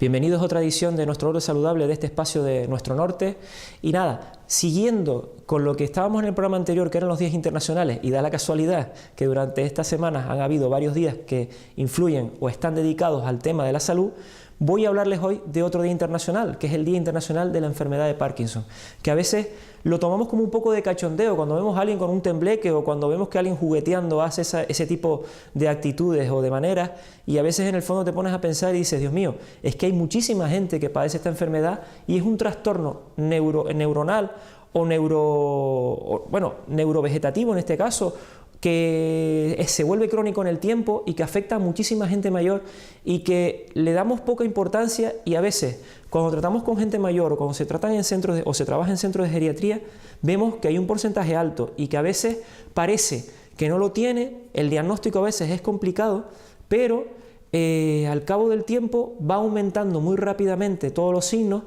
Bienvenidos a otra edición de Nuestro Orden Saludable de este espacio de Nuestro Norte. Y nada, siguiendo con lo que estábamos en el programa anterior, que eran los días internacionales, y da la casualidad que durante estas semanas han habido varios días que influyen o están dedicados al tema de la salud, voy a hablarles hoy de otro día internacional, que es el Día Internacional de la Enfermedad de Parkinson, que a veces lo tomamos como un poco de cachondeo cuando vemos a alguien con un tembleque o cuando vemos que alguien jugueteando hace ese tipo de actitudes o de maneras, y a veces en el fondo te pones a pensar y dices, Dios mío, es que hay muchísima gente que padece esta enfermedad y es un trastorno neuronal o neurovegetativo en este caso, que se vuelve crónico en el tiempo y que afecta a muchísima gente mayor y que le damos poca importancia, y a veces cuando tratamos con gente mayor o cuando se tratan en centros o se trabaja en centros de geriatría, vemos que hay un porcentaje alto y que a veces parece que no lo tiene, el diagnóstico a veces es complicado, pero al cabo del tiempo va aumentando muy rápidamente todos los signos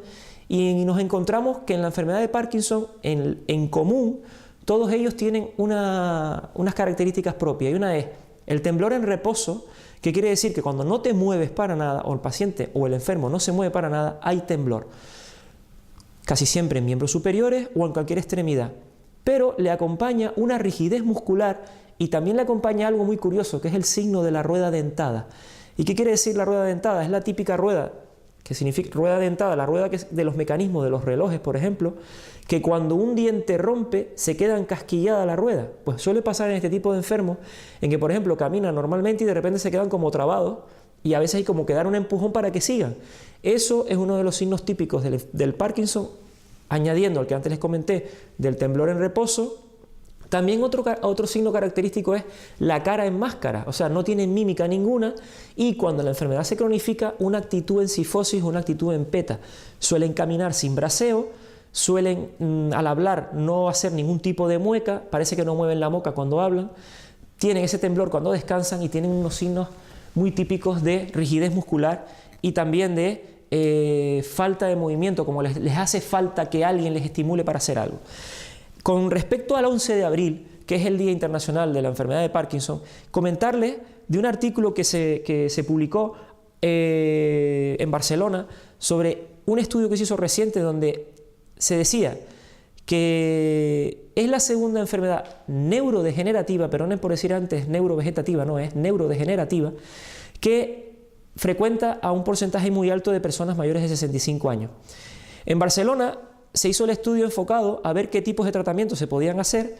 y nos encontramos que en la enfermedad de Parkinson en común todos ellos tienen unas características propias, y una es el temblor en reposo, que quiere decir que cuando no te mueves para nada, o el paciente o el enfermo no se mueve para nada, hay temblor. Casi siempre en miembros superiores o en cualquier extremidad. Pero le acompaña una rigidez muscular y también le acompaña algo muy curioso, que es el signo de la rueda dentada. ¿Y qué quiere decir la rueda dentada? Es la típica rueda, que significa rueda dentada, la rueda de los mecanismos de los relojes, por ejemplo, que cuando un diente rompe se queda encasquillada la rueda. Pues suele pasar en este tipo de enfermos, en que por ejemplo caminan normalmente y de repente se quedan como trabados, y a veces hay como que dar un empujón para que sigan. Eso es uno de los signos típicos del Parkinson, añadiendo al que antes les comenté del temblor en reposo. También otro signo característico es la cara en máscara, o sea, no tienen mímica ninguna, y cuando la enfermedad se cronifica, una actitud en cifosis, una actitud en peta. Suelen caminar sin braceo, suelen al hablar no hacer ningún tipo de mueca, parece que no mueven la boca cuando hablan, tienen ese temblor cuando descansan y tienen unos signos muy típicos de rigidez muscular y también de falta de movimiento, como les hace falta que alguien les estimule para hacer algo. Con respecto al 11 de abril, que es el Día Internacional de la Enfermedad de Parkinson, comentarles de un artículo que se publicó en Barcelona sobre un estudio que se hizo reciente donde se decía que es la segunda enfermedad neurodegenerativa, perdonen por decir antes neurovegetativa, no es neurodegenerativa, que frecuenta a un porcentaje muy alto de personas mayores de 65 años. En Barcelona se hizo el estudio enfocado a ver qué tipos de tratamientos se podían hacer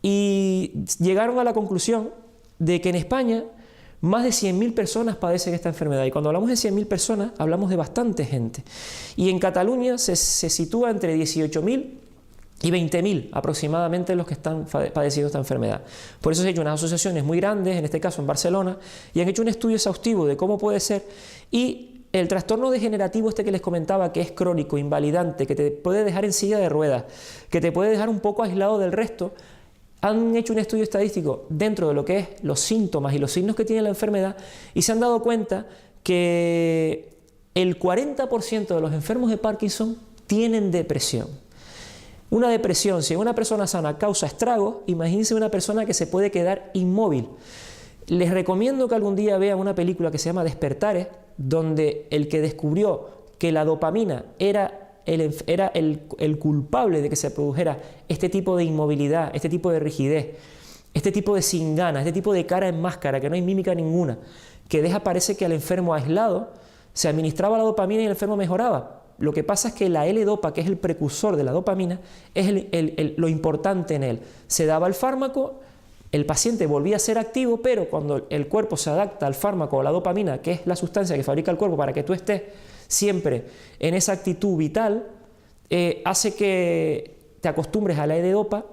y llegaron a la conclusión de que en España más de 100.000 personas padecen esta enfermedad, y cuando hablamos de 100.000 personas hablamos de bastante gente, y en Cataluña se sitúa entre 18.000 y 20.000 aproximadamente los que están padeciendo esta enfermedad. Por eso se han hecho unas asociaciones muy grandes, en este caso en Barcelona, y han hecho un estudio exhaustivo de cómo puede ser, y el trastorno degenerativo este que les comentaba, que es crónico, invalidante, que te puede dejar en silla de ruedas, que te puede dejar un poco aislado del resto, han hecho un estudio estadístico dentro de lo que es los síntomas y los signos que tiene la enfermedad, y se han dado cuenta que el 40% de los enfermos de Parkinson tienen depresión. Una depresión, si una persona sana causa estragos, imagínense una persona que se puede quedar inmóvil. Les recomiendo que algún día vean una película que se llama Despertares, donde el que descubrió que la dopamina era el culpable de que se produjera este tipo de inmovilidad, este tipo de rigidez, este tipo de sin ganas, este tipo de cara en máscara, que no hay mímica ninguna, que parece que al enfermo aislado se administraba la dopamina y el enfermo mejoraba. Lo que pasa es que la L-dopa, que es el precursor de la dopamina, es lo importante en él. Se daba el fármaco, el paciente volvía a ser activo, pero cuando el cuerpo se adapta al fármaco o a la dopamina, que es la sustancia que fabrica el cuerpo para que tú estés siempre en esa actitud vital, hace que te acostumbres a la L-dopa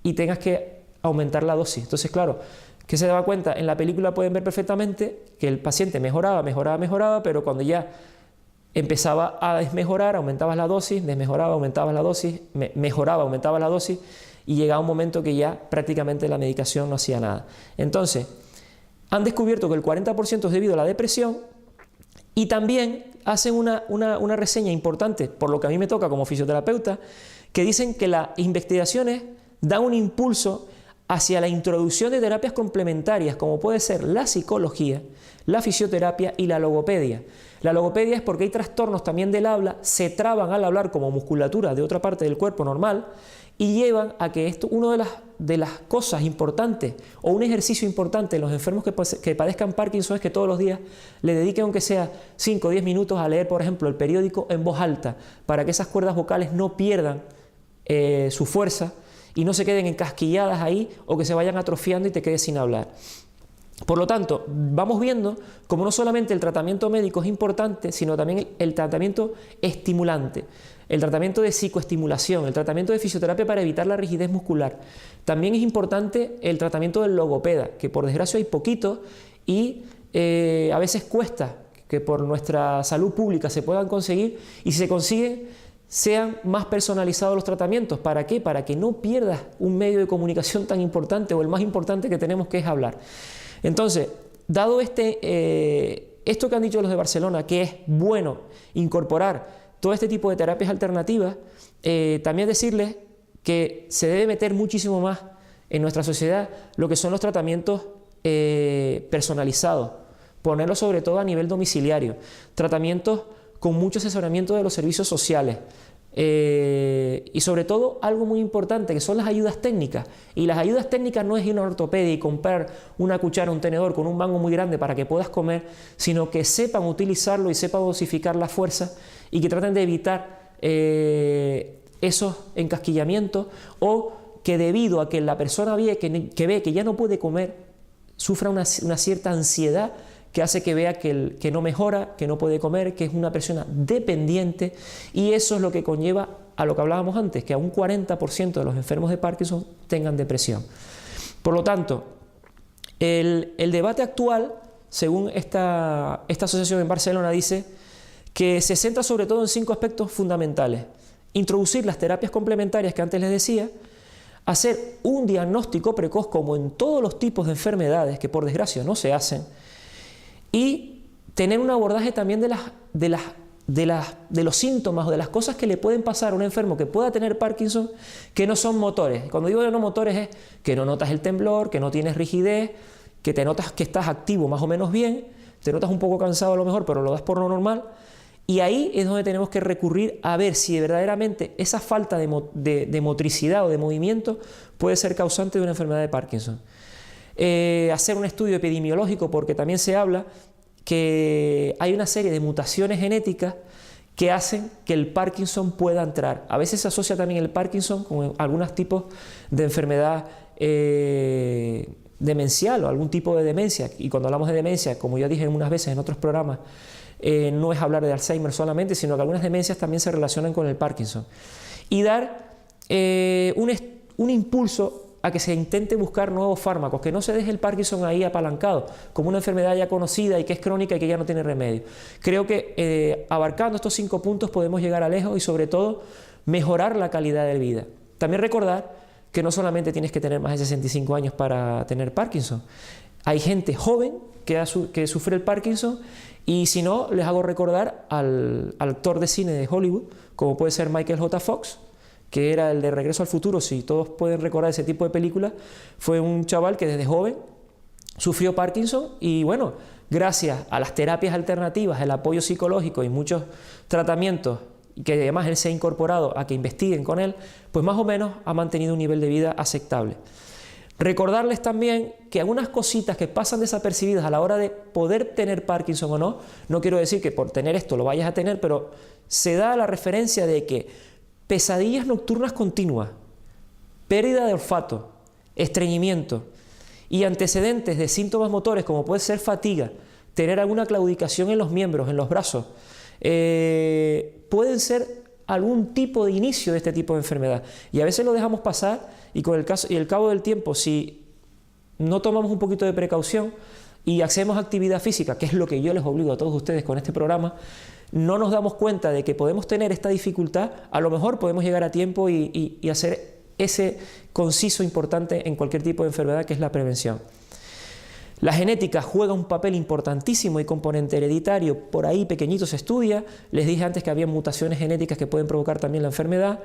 y tengas que aumentar la dosis. Entonces, claro, ¿qué se daba cuenta? En la película pueden ver perfectamente que el paciente mejoraba, pero cuando ya empezaba a desmejorar, aumentabas la dosis, desmejoraba, aumentabas la dosis, mejoraba, aumentabas la dosis, y llegaba un momento que ya prácticamente la medicación no hacía nada. Entonces, han descubierto que el 40% es debido a la depresión, y también hacen una reseña importante, por lo que a mí me toca como fisioterapeuta, que dicen que las investigaciones dan un impulso hacia la introducción de terapias complementarias, como puede ser la psicología, la fisioterapia y la logopedia. La logopedia es porque hay trastornos también del habla, se traban al hablar como musculatura de otra parte del cuerpo normal y llevan a que esto, una de las cosas importantes o un ejercicio importante en los enfermos que padezcan Parkinson es que todos los días le dediquen aunque sea 5 o 10 minutos a leer, por ejemplo, el periódico en voz alta, para que esas cuerdas vocales no pierdan su fuerza y no se queden encasquilladas ahí o que se vayan atrofiando y te quedes sin hablar. Por lo tanto, vamos viendo como no solamente el tratamiento médico es importante, sino también el tratamiento estimulante, el tratamiento de psicoestimulación, el tratamiento de fisioterapia para evitar la rigidez muscular. También es importante el tratamiento del logopeda, que por desgracia hay poquito y a veces cuesta que por nuestra salud pública se puedan conseguir, y si se consiguen, sean más personalizados los tratamientos. ¿Para qué? Para que no pierdas un medio de comunicación tan importante o el más importante que tenemos, que es hablar. Entonces, dado esto que han dicho los de Barcelona, que es bueno incorporar todo este tipo de terapias alternativas, también decirles que se debe meter muchísimo más en nuestra sociedad lo que son los tratamientos personalizados, ponerlos sobre todo a nivel domiciliario, tratamientos con mucho asesoramiento de los servicios sociales. Y sobre todo algo muy importante, que son las ayudas técnicas. Y las ayudas técnicas no es ir a una ortopedia y comprar una cuchara, un tenedor con un mango muy grande para que puedas comer, sino que sepan utilizarlo y sepan dosificar la fuerza y que traten de evitar esos encasquillamientos, o que debido a que la persona ve que ya no puede comer, sufra una cierta ansiedad que hace que vea que no mejora, que no puede comer, que es una persona dependiente, y eso es lo que conlleva a lo que hablábamos antes, que a un 40% de los enfermos de Parkinson tengan depresión. Por lo tanto, el debate actual, según esta asociación en Barcelona, dice que se centra sobre todo en 5 aspectos fundamentales: introducir las terapias complementarias que antes les decía, hacer un diagnóstico precoz como en todos los tipos de enfermedades que por desgracia no se hacen, y tener un abordaje también de los síntomas o de las cosas que le pueden pasar a un enfermo que pueda tener Parkinson, que no son motores. Cuando digo de no motores es que no notas el temblor, que no tienes rigidez, que te notas que estás activo más o menos bien, te notas un poco cansado a lo mejor, pero lo das por lo normal. Y ahí es donde tenemos que recurrir a ver si verdaderamente esa falta de motricidad o de movimiento puede ser causante de una enfermedad de Parkinson. Hacer un estudio epidemiológico, porque también se habla que hay una serie de mutaciones genéticas que hacen que el Parkinson pueda entrar. A veces se asocia también el Parkinson con algunos tipos de enfermedad demencial o algún tipo de demencia, y cuando hablamos de demencia, como ya dije unas veces en otros programas, no es hablar de Alzheimer solamente, sino que algunas demencias también se relacionan con el Parkinson, y dar un impulso a que se intente buscar nuevos fármacos, que no se deje el Parkinson ahí apalancado como una enfermedad ya conocida y que es crónica y que ya no tiene remedio. Creo que abarcando estos 5 puntos podemos llegar a lejos y sobre todo mejorar la calidad de vida. También recordar que no solamente tienes que tener más de 65 años para tener Parkinson. Hay gente joven que sufre el Parkinson, y si no, les hago recordar al actor de cine de Hollywood, como puede ser Michael J. Fox, que era el de Regreso al Futuro. Si todos pueden recordar ese tipo de películas, fue un chaval que desde joven sufrió Parkinson, y bueno, gracias a las terapias alternativas, el apoyo psicológico y muchos tratamientos, que además él se ha incorporado a que investiguen con él, pues más o menos ha mantenido un nivel de vida aceptable. Recordarles también que algunas cositas que pasan desapercibidas a la hora de poder tener Parkinson o no, no quiero decir que por tener esto lo vayas a tener, pero se da la referencia de que pesadillas nocturnas continuas, pérdida de olfato, estreñimiento y antecedentes de síntomas motores como puede ser fatiga, tener alguna claudicación en los miembros, en los brazos, pueden ser algún tipo de inicio de este tipo de enfermedad, y a veces lo dejamos pasar, y con el cabo del tiempo, si no tomamos un poquito de precaución y hacemos actividad física, que es lo que yo les obligo a todos ustedes con este programa, no nos damos cuenta de que podemos tener esta dificultad. A lo mejor podemos llegar a tiempo y hacer ese conciso importante en cualquier tipo de enfermedad, que es la prevención. La genética juega un papel importantísimo y componente hereditario, por ahí pequeñito se estudia. Les dije antes que había mutaciones genéticas que pueden provocar también la enfermedad.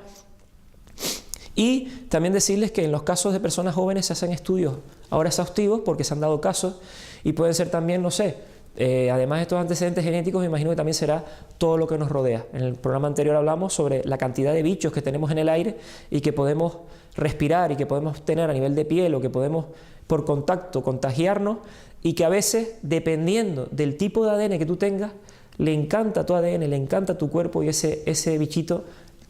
Y también decirles que en los casos de personas jóvenes se hacen estudios ahora exhaustivos porque se han dado casos y pueden ser también, no sé, además de estos antecedentes genéticos, me imagino que también será todo lo que nos rodea. En el programa anterior hablamos sobre la cantidad de bichos que tenemos en el aire y que podemos respirar y que podemos tener a nivel de piel o que podemos por contacto contagiarnos y que a veces, dependiendo del tipo de ADN que tú tengas, le encanta tu ADN, le encanta tu cuerpo y ese bichito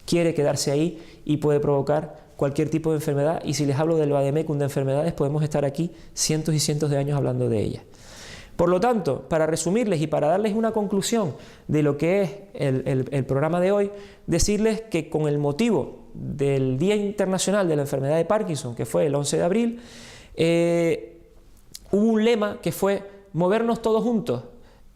quiere quedarse ahí y puede provocar cualquier tipo de enfermedad. Y si les hablo del vademecum de enfermedades, podemos estar aquí cientos y cientos de años hablando de ellas. Por lo tanto, para resumirles y para darles una conclusión de lo que es el programa de hoy, decirles que con el motivo del Día Internacional de la Enfermedad de Parkinson, que fue el 11 de abril, hubo un lema que fue movernos todos juntos.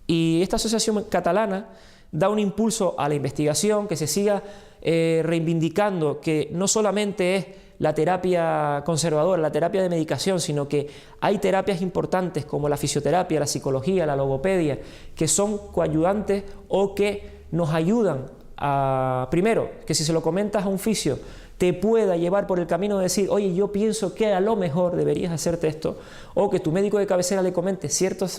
Y esta asociación catalana da un impulso a la investigación, que se siga reivindicando que no solamente es la terapia conservadora, la terapia de medicación, sino que hay terapias importantes como la fisioterapia, la psicología, la logopedia, que son coayudantes o que nos ayudan a, primero, que si se lo comentas a un fisio, te pueda llevar por el camino de decir, oye, yo pienso que a lo mejor deberías hacerte esto, o que tu médico de cabecera le comente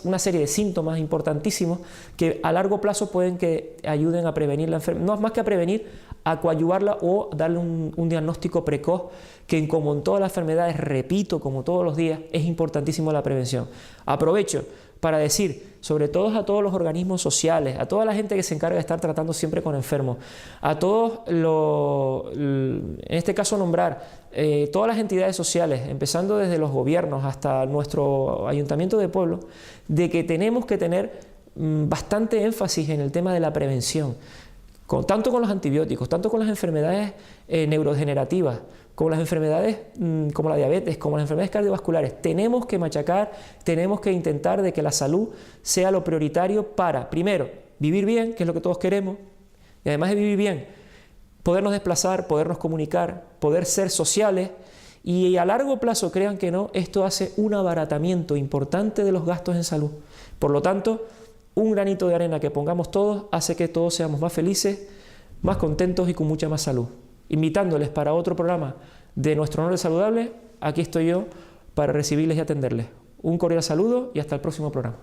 una serie de síntomas importantísimos que a largo plazo pueden que ayuden a prevenir la enfermedad, no es más que a prevenir, a coadyuvarla o darle un diagnóstico precoz, que como en todas las enfermedades, repito, como todos los días, es importantísimo la prevención. Aprovecho para decir, sobre todo a todos los organismos sociales, a toda la gente que se encarga de estar tratando siempre con enfermos, a todos en este caso nombrar todas las entidades sociales, empezando desde los gobiernos hasta nuestro ayuntamiento de pueblo, de que tenemos que tener bastante énfasis en el tema de la prevención, tanto con los antibióticos, tanto con las enfermedades neurodegenerativas, como las enfermedades como la diabetes, como las enfermedades cardiovasculares. Tenemos que machacar, tenemos que intentar de que la salud sea lo prioritario para, primero, vivir bien, que es lo que todos queremos, y además de vivir bien, podernos desplazar, podernos comunicar, poder ser sociales, y a largo plazo, crean que no, esto hace un abaratamiento importante de los gastos en salud. Por lo tanto, un granito de arena que pongamos todos hace que todos seamos más felices, más contentos y con mucha más salud. Invitándoles para otro programa de Nuestro Norte Saludable, aquí estoy yo para recibirles y atenderles. Un cordial saludo y hasta el próximo programa.